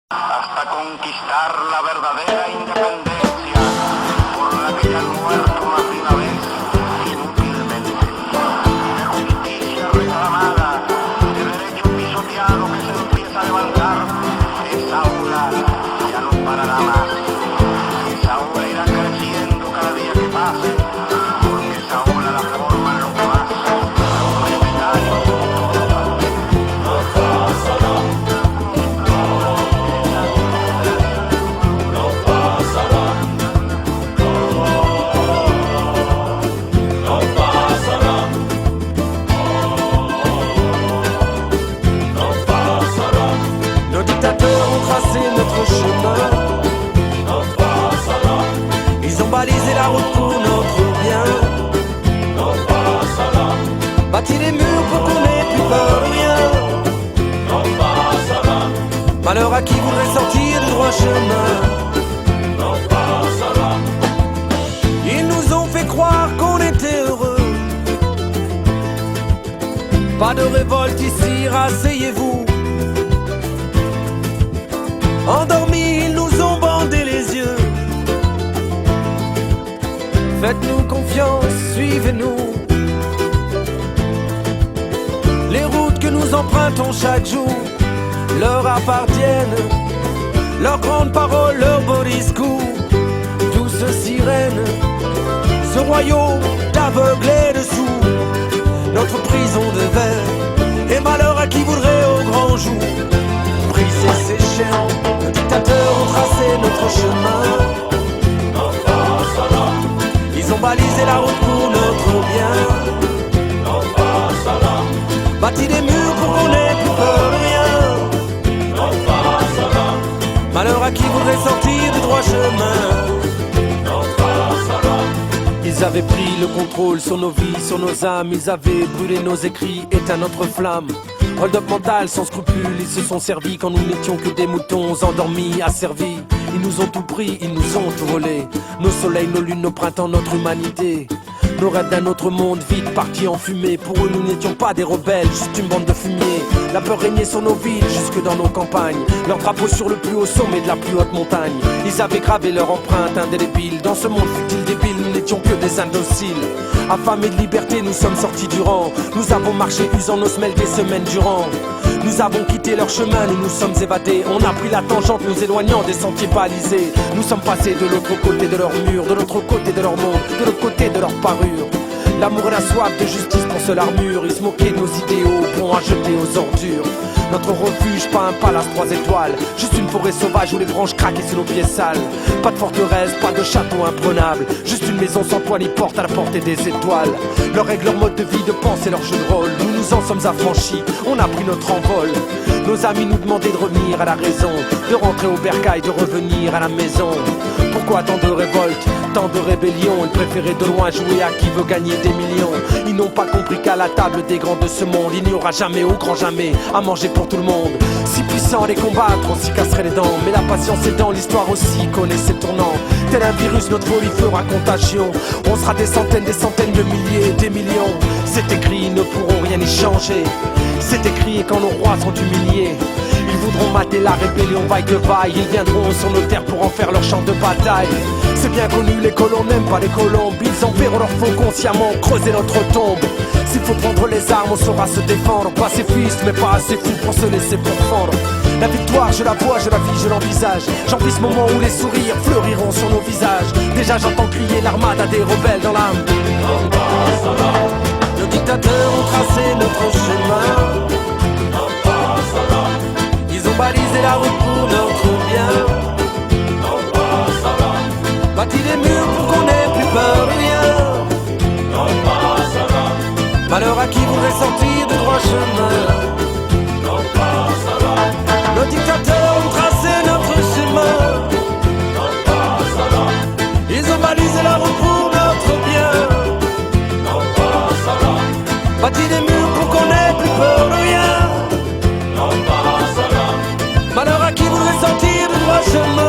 hasta conquistar la verdadera independencia por la que ya han muerto más de una vez inútilmente. De justicia reclamada, de derecho pisoteado que se empieza a levantar, esa ola ya no parará más. Esa ola irá creciendo cada día que pase, porque esa ola la forman los demás. Ils ont balisé la route pour notre bien, bâti des murs pour qu'on n'ait plus peur de rien. Malheur à qui voudrait sortir du droit chemin. Ils nous ont fait croire qu'on était heureux. Pas de révolte ici, rasseyez-vous. Endormis, ils nous ont bandé les yeux. Faites-nous confiance, suivez-nous. Les routes que nous empruntons chaque jour leur appartiennent. Leurs grandes paroles, leurs beaux discours, tous ce sirène, ce royaume d'aveugles et de sourds, notre prison de verre. Et malheur à qui voudrait au grand jour briser ses chaînes. Nos dictateurs ont tracé notre chemin. Ils ont balisé la route pour notre bien, bâti des murs pour qu'on n'ait plus peur de rien. Malheur à qui voudrait sortir du droit chemin. Ils avaient pris le contrôle sur nos vies, sur nos âmes. Ils avaient brûlé nos écrits, éteint notre flamme. Hold-up mental, sans scrupules, ils se sont servis quand nous n'étions que des moutons endormis, asservis. Ils nous ont tout pris, ils nous ont tout volé. Nos soleils, nos lunes, nos printemps, notre humanité. Nos rêves d'un autre monde, vite partis en fumée. Pour eux, nous n'étions pas des rebelles, juste une bande de fumier. La peur régnait sur nos villes, jusque dans nos campagnes. Leur drapeau sur le plus haut sommet de la plus haute montagne. Ils avaient gravé leur empreinte indélébile. Dans ce monde futile débile, nous n'étions que des indociles. Affamés de liberté, nous sommes sortis du rang. Nous avons marché usant nos semelles des semaines durant. Nous avons quitté leur chemin, nous nous sommes évadés. On a pris la tangente, nous éloignant des sentiers balisés. Nous sommes passés de l'autre côté de leur mur, de l'autre côté de leur monde, de l'autre côté de leur parure. L'amour et la soif de justice pour seule armure. Ils se moquaient de nos idéaux, bons à jeter aux ordures. Notre refuge, pas un palace 3 étoiles, juste une forêt sauvage où les branches craquaient sous nos pieds sales. Pas de forteresse, pas de château imprenable, juste une maison sans toit ni porte à la portée des étoiles. Leurs règles, leur mode de vie, de pensée, leur jeu de rôle, nous nous en sommes affranchis, on a pris notre envol. Nos amis nous demandaient de revenir à la raison, de rentrer au bercail, de revenir à la maison. Pourquoi tant de révoltes, tant de rébellions? Ils préféraient de loin jouer à qui veut gagner des millions. Ils n'ont pas compris qu'à la table des grands de ce monde, il n'y aura jamais, au grand jamais, à manger pour tout le monde. Si puissant à les combattre, on s'y casserait les dents. Mais la patience est dans l'histoire aussi, connaît ses tournants. Tel un virus, notre folie fera contagion. On sera des centaines de milliers, des millions. C'est écrit, ils ne pourront rien y changer. C'est écrit, et quand nos rois sont humiliés, ils voudront mater la rébellion vaille de vaille. Ils viendront sur nos terres pour en faire leur champ de bataille. C'est bien connu, les colons n'aiment pas les colombes. Ils enverront leur faux consciemment, creuser notre tombe. S'il faut prendre les armes, on saura se défendre. Pacifiste, mais pas assez fou pour se laisser pourfendre. La victoire, je la vois, je la vis, je l'envisage. J'en vis ce moment où les sourires fleuriront sur nos visages. Déjà j'entends crier l'armada des rebelles dans l'âme. Nos dictateurs ont tracé notre chemin. Ils ont balisé la route pour notre bien, bâti des murs pour qu'on n'ait plus peur de rien. Malheur à qui voudrait sortir de droit chemin. Nos dictateurs ont tracé notre chemin. Ils ont balisé la route pour notre bien, bâti des murs pour qu'on n'ait plus peur de rien. Malheur à qui voudrait sortir de droit chemin.